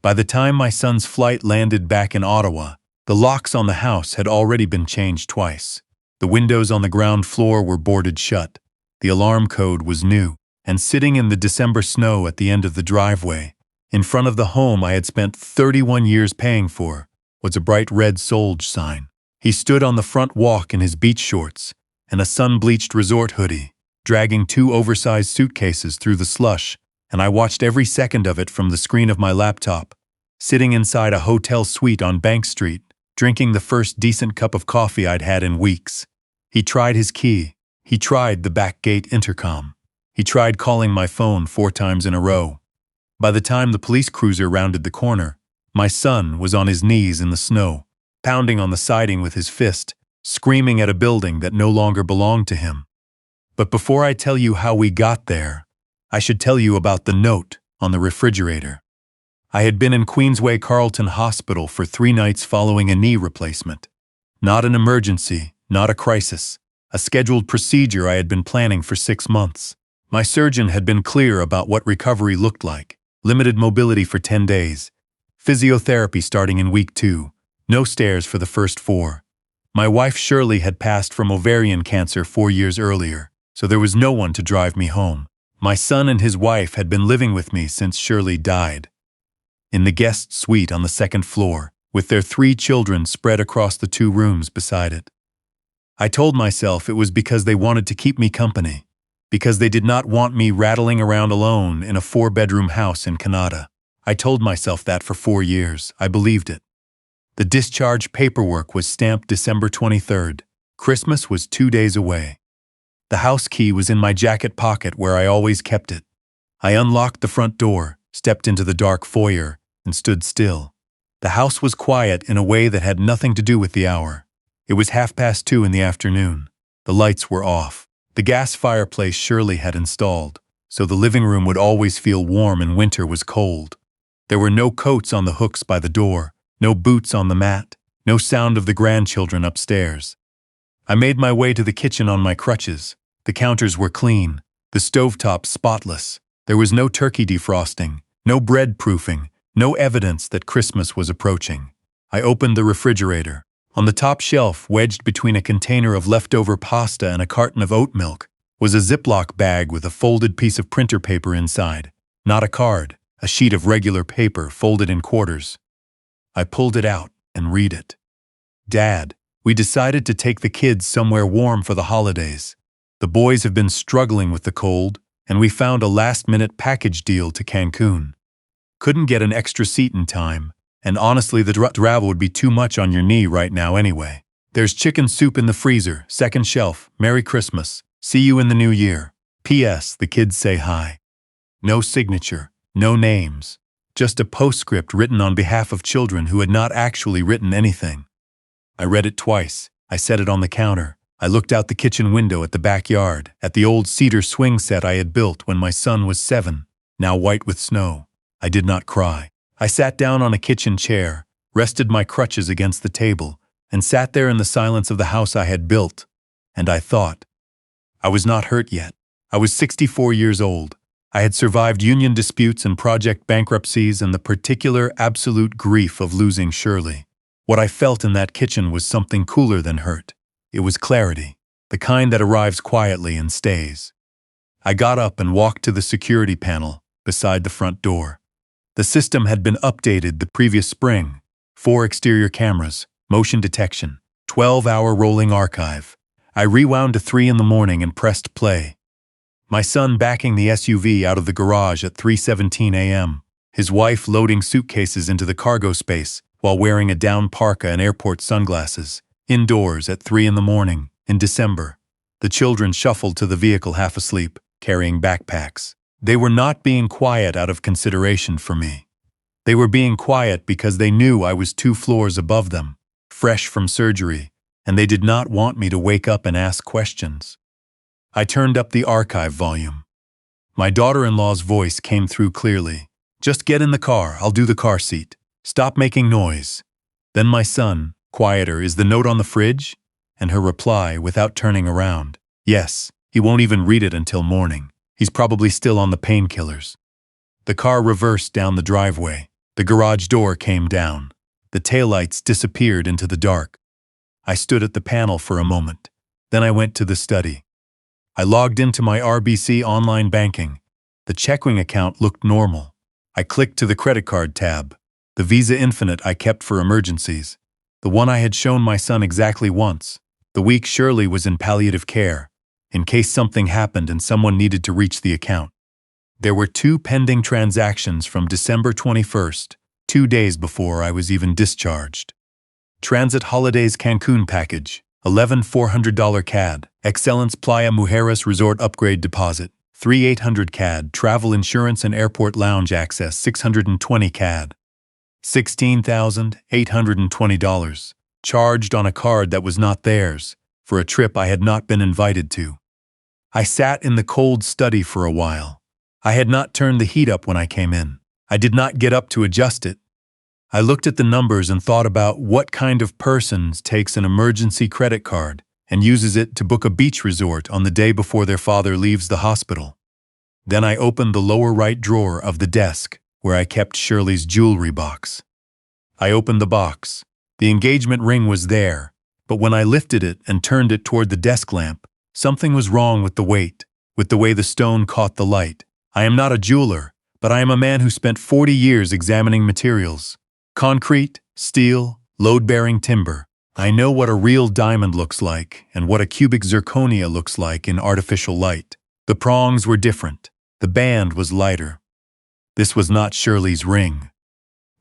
By the time my son's flight landed back in Ottawa, the locks on the house had already been changed twice. The windows on the ground floor were boarded shut. The alarm code was new, and sitting in the December snow at the end of the driveway, in front of the home I had spent 31 years paying for, was a bright red Solge sign. He stood on the front walk in his beach shorts and a sun-bleached resort hoodie, dragging 2 oversized suitcases through the slush, and I watched every second of it from the screen of my laptop, sitting inside a hotel suite on Bank Street, drinking the first decent cup of coffee I'd had in weeks. He tried his key. He tried the back gate intercom. He tried calling my phone 4 times in a row. By the time the police cruiser rounded the corner, my son was on his knees in the snow, pounding on the siding with his fist, screaming at a building that no longer belonged to him. But before I tell you how we got there, I should tell you about the note on the refrigerator. I had been in Queensway Carleton Hospital for 3 nights following a knee replacement. Not an emergency, not a crisis, a scheduled procedure I had been planning for 6 months. My surgeon had been clear about what recovery looked like: limited mobility for 10 days, physiotherapy starting in week 2, no stairs for the first 4. My wife Shirley had passed from ovarian cancer 4 years earlier, so there was no one to drive me home. My son and his wife had been living with me since Shirley died. In the guest suite on the 2nd floor, with their 3 children spread across the 2 rooms beside it. I told myself it was because they wanted to keep me company, because they did not want me rattling around alone in a 4-bedroom house in Canada. I told myself that for 4 years. I believed it. The discharge paperwork was stamped December 23rd. Christmas was 2 days away. The house key was in my jacket pocket where I always kept it. I unlocked the front door, stepped into the dark foyer, and stood still. The house was quiet in a way that had nothing to do with the hour. It was 2:30 in the afternoon. The lights were off. The gas fireplace Shirley had installed, so the living room would always feel warm and winter was cold. There were no coats on the hooks by the door, no boots on the mat, no sound of the grandchildren upstairs. I made my way to the kitchen on my crutches. The counters were clean, the stovetop spotless. There was no turkey defrosting, no bread proofing, no evidence that Christmas was approaching. I opened the refrigerator. On the top shelf, wedged between a container of leftover pasta and a carton of oat milk, was a Ziploc bag with a folded piece of printer paper inside. Not a card, a sheet of regular paper folded in quarters. I pulled it out and read it. Dad, we decided to take the kids somewhere warm for the holidays. The boys have been struggling with the cold, and we found a last-minute package deal to Cancun. Couldn't get an extra seat in time, and honestly the travel would be too much on your knee right now anyway. There's chicken soup in the freezer, 2nd shelf. Merry Christmas. See you in the new year. P.S. The kids say hi. No signature, no names. Just a postscript written on behalf of children who had not actually written anything. I read it twice. I set it on the counter. I looked out the kitchen window at the backyard, at the old cedar swing set I had built when my son was 7, now white with snow. I did not cry. I sat down on a kitchen chair, rested my crutches against the table, and sat there in the silence of the house I had built. And I thought. I was not hurt yet. I was 64 years old. I had survived union disputes and project bankruptcies and the particular absolute grief of losing Shirley. What I felt in that kitchen was something cooler than hurt. It was clarity, the kind that arrives quietly and stays. I got up and walked to the security panel beside the front door. The system had been updated the previous spring. 4 exterior cameras, motion detection, 12-hour rolling archive. I rewound to 3 in the morning and pressed play. My son backing the SUV out of the garage at 3:17 a.m., his wife loading suitcases into the cargo space while wearing a down parka and airport sunglasses, indoors at 3 in the morning, in December. The children shuffled to the vehicle half asleep, carrying backpacks. They were not being quiet out of consideration for me. They were being quiet because they knew I was 2 floors above them, fresh from surgery, and they did not want me to wake up and ask questions. I turned up the archive volume. My daughter-in-law's voice came through clearly. Just get in the car, I'll do the car seat. Stop making noise. Then my son, quieter, is the note on the fridge? And her reply, without turning around, yes, he won't even read it until morning. He's probably still on the painkillers. The car reversed down the driveway. The garage door came down. The taillights disappeared into the dark. I stood at the panel for a moment. Then I went to the study. I logged into my RBC online banking. The checking account looked normal. I clicked to the credit card tab. The Visa Infinite I kept for emergencies. The one I had shown my son exactly once. The week Shirley was in palliative care, in case something happened and someone needed to reach the account. There were 2 pending transactions from December 21st, 2 days before I was even discharged. Transit Holidays Cancun package, $11,400 CAD. Excellence Playa Mujeres Resort Upgrade Deposit, $3,800 CAD. Travel Insurance and Airport Lounge Access, $620 CAD. $16,820. Charged on a card that was not theirs, for a trip I had not been invited to. I sat in the cold study for a while. I had not turned the heat up when I came in. I did not get up to adjust it. I looked at the numbers and thought about what kind of person takes an emergency credit card and uses it to book a beach resort on the day before their father leaves the hospital. Then I opened the lower right drawer of the desk where I kept Shirley's jewelry box. I opened the box. The engagement ring was there, but when I lifted it and turned it toward the desk lamp, something was wrong with the weight, with the way the stone caught the light. I am not a jeweler, but I am a man who spent 40 years examining materials. Concrete, steel, load-bearing timber. I know what a real diamond looks like and what a cubic zirconia looks like in artificial light. The prongs were different. The band was lighter. This was not Shirley's ring.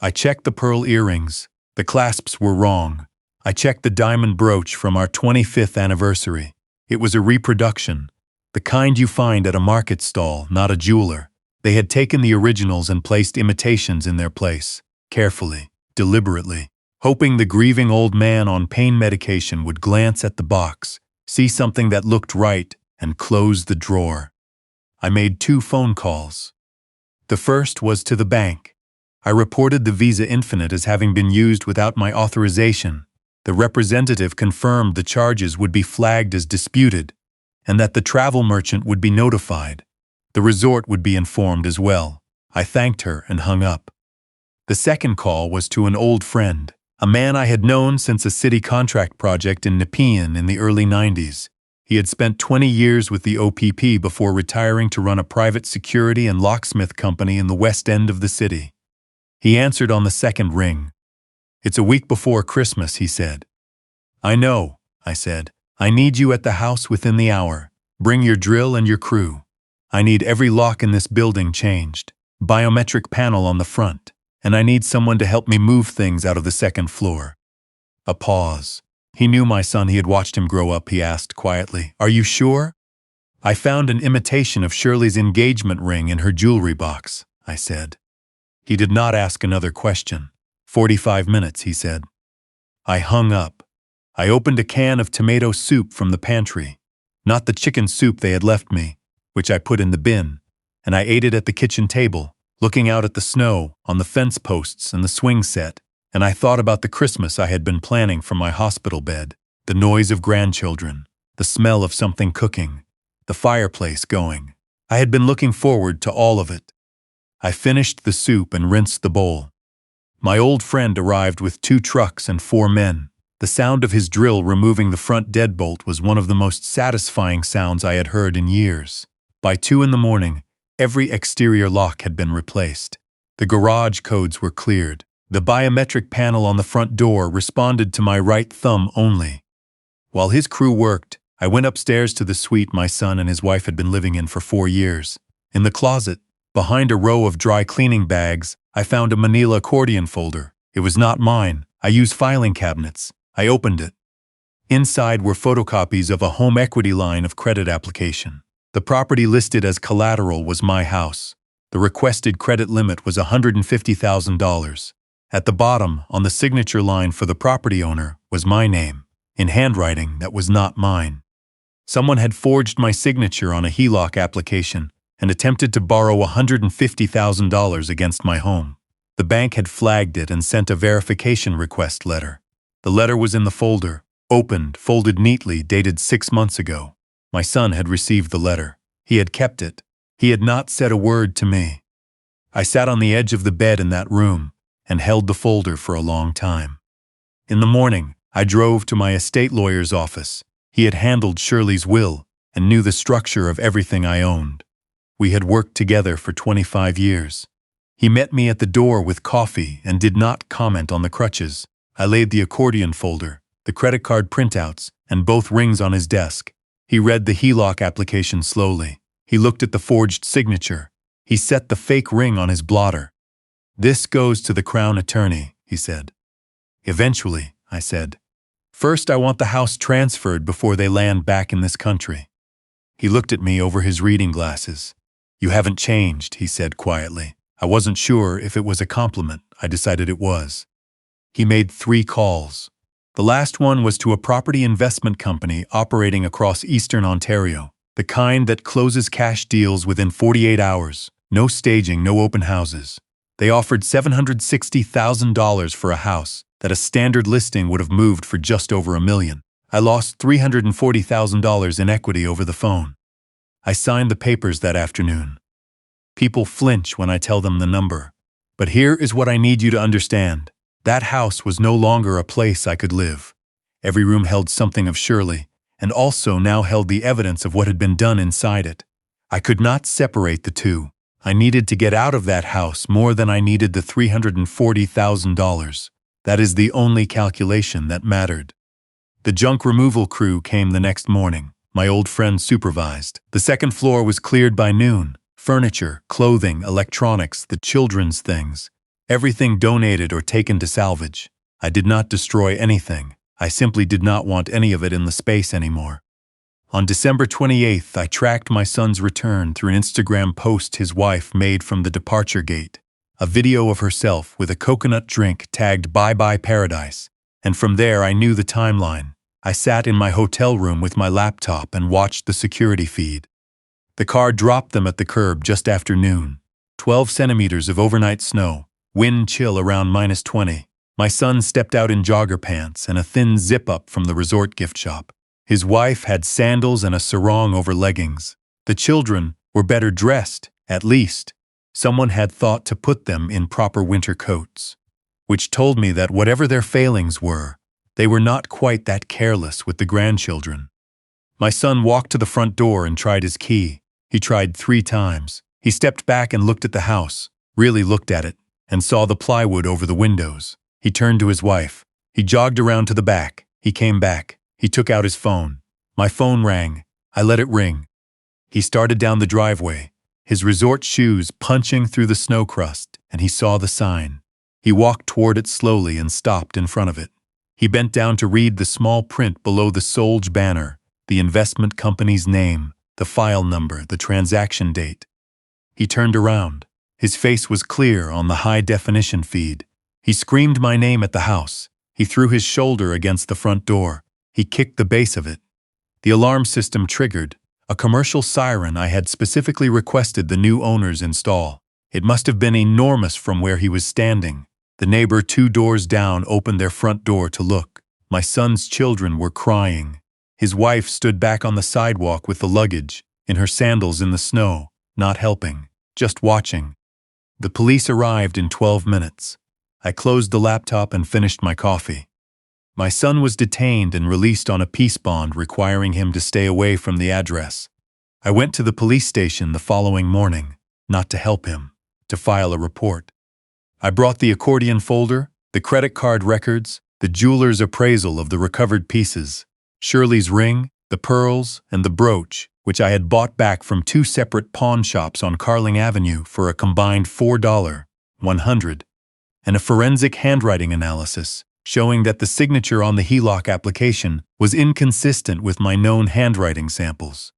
I checked the pearl earrings. The clasps were wrong. I checked the diamond brooch from our 25th anniversary. It was a reproduction, the kind you find at a market stall, not a jeweler. They had taken the originals and placed imitations in their place, carefully, deliberately, hoping the grieving old man on pain medication would glance at the box, see something that looked right, and close the drawer. I made 2 phone calls. The first was to the bank. I reported the Visa Infinite as having been used without my authorization. The representative confirmed the charges would be flagged as disputed, and that the travel merchant would be notified. The resort would be informed as well. I thanked her and hung up. The second call was to an old friend, a man I had known since a city contract project in Nepean in the early 90s. He had spent 20 years with the OPP before retiring to run a private security and locksmith company in the west end of the city. He answered on the second ring. "It's a week before Christmas," he said. "I know," I said. "I need you at the house within the hour. Bring your drill and your crew. I need every lock in this building changed, biometric panel on the front, and I need someone to help me move things out of the second floor." A pause. He knew my son. He had watched him grow up. He asked quietly, "Are you sure?" "I found an imitation of Shirley's engagement ring in her jewelry box," I said. He did not ask another question. 45 minutes, he said. I hung up. I opened a can of tomato soup from the pantry, not the chicken soup they had left me, which I put in the bin, and I ate it at the kitchen table, looking out at the snow on the fence posts and the swing set, and I thought about the Christmas I had been planning from my hospital bed, the noise of grandchildren, the smell of something cooking, the fireplace going. I had been looking forward to all of it. I finished the soup and rinsed the bowl. My old friend arrived with 2 trucks and 4 men. The sound of his drill removing the front deadbolt was one of the most satisfying sounds I had heard in years. By 2 a.m, every exterior lock had been replaced. The garage codes were cleared. The biometric panel on the front door responded to my right thumb only. While his crew worked, I went upstairs to the suite my son and his wife had been living in for 4 years. In the closet, behind a row of dry cleaning bags, I found a manila accordion folder. It was not mine. I use filing cabinets. I opened it. Inside were photocopies of a home equity line of credit application. The property listed as collateral was my house. The requested credit limit was $150,000. At the bottom, on the signature line for the property owner, was my name, in handwriting that was not mine. Someone had forged my signature on a HELOC application and attempted to borrow $150,000 against my home. The bank had flagged it and sent a verification request letter. The letter was in the folder, opened, folded neatly, dated 6 months ago. My son had received the letter. He had kept it. He had not said a word to me. I sat on the edge of the bed in that room, and held the folder for a long time. In the morning, I drove to my estate lawyer's office. He had handled Shirley's will and knew the structure of everything I owned. We had worked together for 25 years. He met me at the door with coffee and did not comment on the crutches. I laid the accordion folder, the credit card printouts, and both rings on his desk. He read the HELOC application slowly. He looked at the forged signature. He set the fake ring on his blotter. "This goes to the Crown Attorney," he said. "Eventually," I said. "First, I want the house transferred before they land back in this country." He looked at me over his reading glasses. "You haven't changed," he said quietly. I wasn't sure if it was a compliment. I decided it was. He made 3 calls. The last one was to a property investment company operating across eastern Ontario, the kind that closes cash deals within 48 hours, no staging, no open houses. They offered $760,000 for a house that a standard listing would have moved for just over $1 million. I lost $340,000 in equity over the phone. I signed the papers that afternoon. People flinch when I tell them the number. But here is what I need you to understand. That house was no longer a place I could live. Every room held something of Shirley, and also now held the evidence of what had been done inside it. I could not separate the two. I needed to get out of that house more than I needed the $340,000. That is the only calculation that mattered. The junk removal crew came the next morning. My old friend supervised. The second floor was cleared by noon. Furniture, clothing, electronics, the children's things. Everything donated or taken to salvage. I did not destroy anything. I simply did not want any of it in the space anymore. On December 28th, I tracked my son's return through an Instagram post his wife made from the departure gate. A video of herself with a coconut drink tagged "Bye Bye Paradise." And from there I knew the timeline. I sat in my hotel room with my laptop and watched the security feed. The car dropped them at the curb just after noon. 12 centimeters of overnight snow, wind chill around -20. My son stepped out in jogger pants and a thin zip-up from the resort gift shop. His wife had sandals and a sarong over leggings. The children were better dressed, at least. Someone had thought to put them in proper winter coats, which told me that whatever their failings were, they were not quite that careless with the grandchildren. My son walked to the front door and tried his key. He tried 3 times. He stepped back and looked at the house, really looked at it, and saw the plywood over the windows. He turned to his wife. He jogged around to the back. He came back. He took out his phone. My phone rang. I let it ring. He started down the driveway, his resort shoes punching through the snow crust, and he saw the sign. He walked toward it slowly and stopped in front of it. He bent down to read the small print below the Solge banner, the investment company's name, the file number, the transaction date. He turned around. His face was clear on the high-definition feed. He screamed my name at the house. He threw his shoulder against the front door. He kicked the base of it. The alarm system triggered, a commercial siren I had specifically requested the new owners install. It must have been enormous from where he was standing. The neighbor 2 doors down opened their front door to look. My son's children were crying. His wife stood back on the sidewalk with the luggage, in her sandals in the snow, not helping, just watching. The police arrived in 12 minutes. I closed the laptop and finished my coffee. My son was detained and released on a peace bond requiring him to stay away from the address. I went to the police station the following morning, not to help him, to file a report. I brought the accordion folder, the credit card records, the jeweler's appraisal of the recovered pieces, Shirley's ring, the pearls, and the brooch, which I had bought back from 2 separate pawn shops on Carling Avenue for a combined $4.100, and a forensic handwriting analysis showing that the signature on the HELOC application was inconsistent with my known handwriting samples.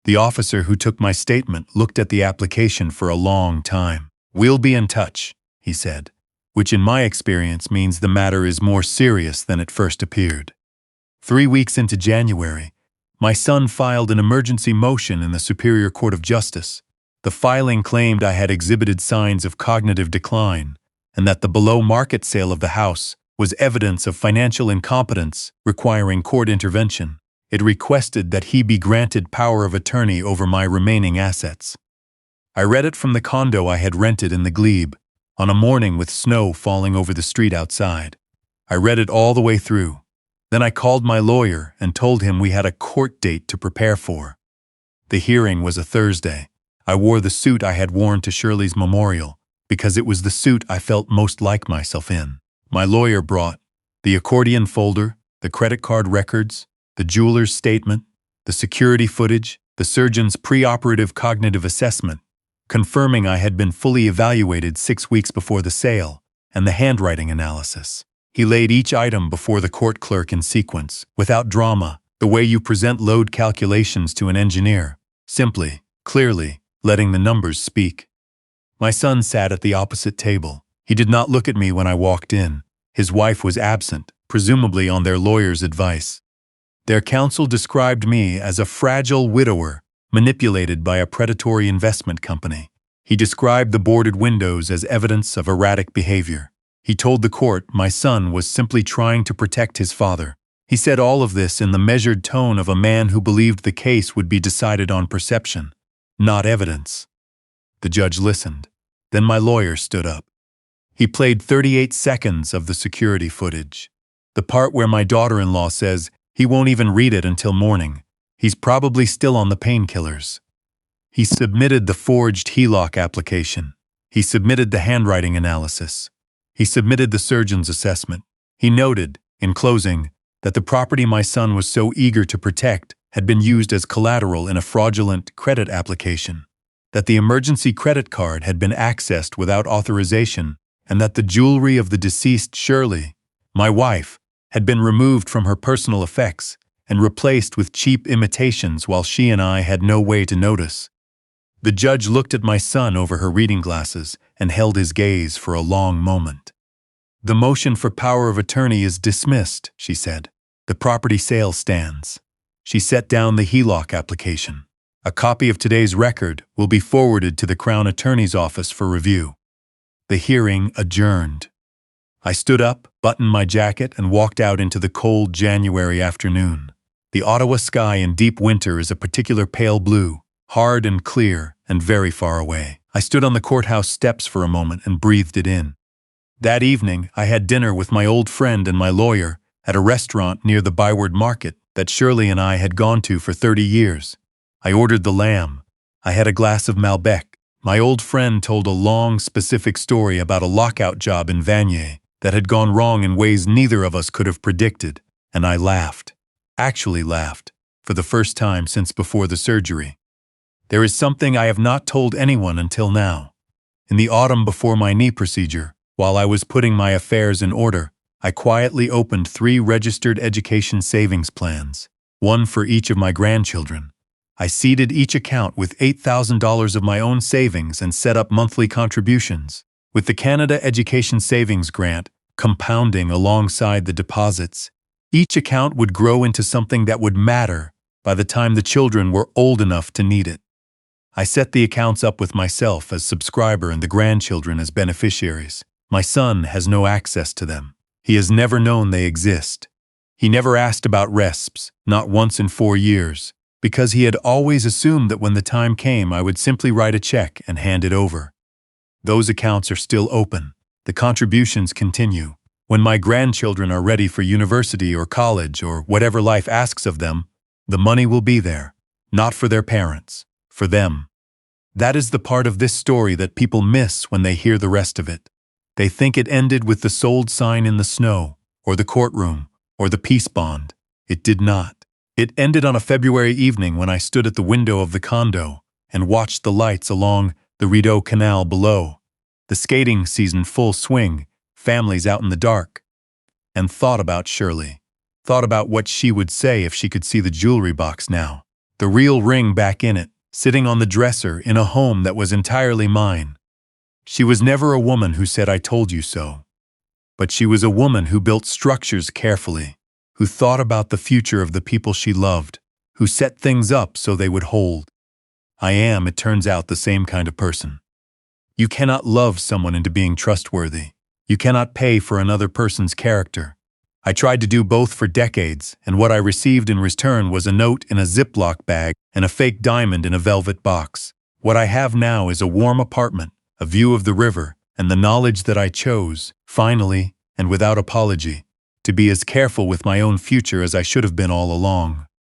The officer who took my statement looked at the application for a long time. "We'll be in touch," he said, which in my experience means the matter is more serious than it first appeared. 3 weeks into January, my son filed an emergency motion in the Superior Court of Justice. The filing claimed I had exhibited signs of cognitive decline and that the below-market sale of the house was evidence of financial incompetence requiring court intervention. It requested that he be granted power of attorney over my remaining assets. I read it from the condo I had rented in the Glebe. on a morning with snow falling over the street outside. I read it all the way through. Then I called my lawyer and told him we had a court date to prepare for. The hearing was a Thursday. I wore the suit I had worn to Shirley's memorial because it was the suit I felt most like myself in. My lawyer brought the accordion folder, the credit card records, the jeweler's statement, the security footage, the surgeon's preoperative cognitive assessment, confirming I had been fully evaluated 6 weeks before the sale, and the handwriting analysis. He laid each item before the court clerk in sequence, without drama, the way you present load calculations to an engineer, simply, clearly, letting the numbers speak. My son sat at the opposite table. He did not look at me when I walked in. His wife was absent, presumably on their lawyer's advice. Their counsel described me as a fragile widower manipulated by a predatory investment company. He described the boarded windows as evidence of erratic behavior. He told the court my son was simply trying to protect his father. He said all of this in the measured tone of a man who believed the case would be decided on perception, not evidence. The judge listened. Then my lawyer stood up. He played 38 seconds of the security footage. The part where my daughter-in-law says he won't even read it until morning. He's probably still on the painkillers. He submitted the forged HELOC application. He submitted the handwriting analysis. He submitted the surgeon's assessment. He noted, in closing, that the property my son was so eager to protect had been used as collateral in a fraudulent credit application, that the emergency credit card had been accessed without authorization, and that the jewelry of the deceased Shirley, my wife, had been removed from her personal effects and replaced with cheap imitations while she and I had no way to notice. The judge looked at my son over her reading glasses and held his gaze for a long moment. "The motion for power of attorney is dismissed," she said. "The property sale stands." She set down the HELOC application. "A copy of today's record will be forwarded to the Crown Attorney's office for review." The hearing adjourned. I stood up, buttoned my jacket, and walked out into the cold January afternoon. The Ottawa sky in deep winter is a particular pale blue, hard and clear, and very far away. I stood on the courthouse steps for a moment and breathed it in. That evening, I had dinner with my old friend and my lawyer at a restaurant near the Byward Market that Shirley and I had gone to for 30 years. I ordered the lamb. I had a glass of Malbec. My old friend told a long, specific story about a lockout job in Vanier that had gone wrong in ways neither of us could have predicted, and I laughed. Actually laughed, for the first time since before the surgery. There is something I have not told anyone until now. In the autumn before my knee procedure, while I was putting my affairs in order, I quietly opened 3 registered education savings plans, one for each of my grandchildren. I seeded each account with $8,000 of my own savings and set up monthly contributions. With the Canada Education Savings Grant compounding alongside the deposits, each account would grow into something that would matter by the time the children were old enough to need it. I set the accounts up with myself as subscriber and the grandchildren as beneficiaries. My son has no access to them. He has never known they exist. He never asked about RESPs, not once in 4 years, because he had always assumed that when the time came I would simply write a check and hand it over. Those accounts are still open. The contributions continue. When my grandchildren are ready for university or college or whatever life asks of them, the money will be there, not for their parents, for them. That is the part of this story that people miss when they hear the rest of it. They think it ended with the sold sign in the snow, or the courtroom, or the peace bond. It did not. It ended on a February evening when I stood at the window of the condo and watched the lights along the Rideau Canal below, the skating season full swing, families out in the dark, and thought about Shirley. Thought about what she would say if she could see the jewelry box now. The real ring back in it, sitting on the dresser in a home that was entirely mine. She was never a woman who said, "I told you so." But she was a woman who built structures carefully, who thought about the future of the people she loved, who set things up so they would hold. I am, it turns out, the same kind of person. You cannot love someone into being trustworthy. You cannot pay for another person's character. I tried to do both for decades, and what I received in return was a note in a Ziploc bag and a fake diamond in a velvet box. What I have now is a warm apartment, a view of the river, and the knowledge that I chose, finally, and without apology, to be as careful with my own future as I should have been all along.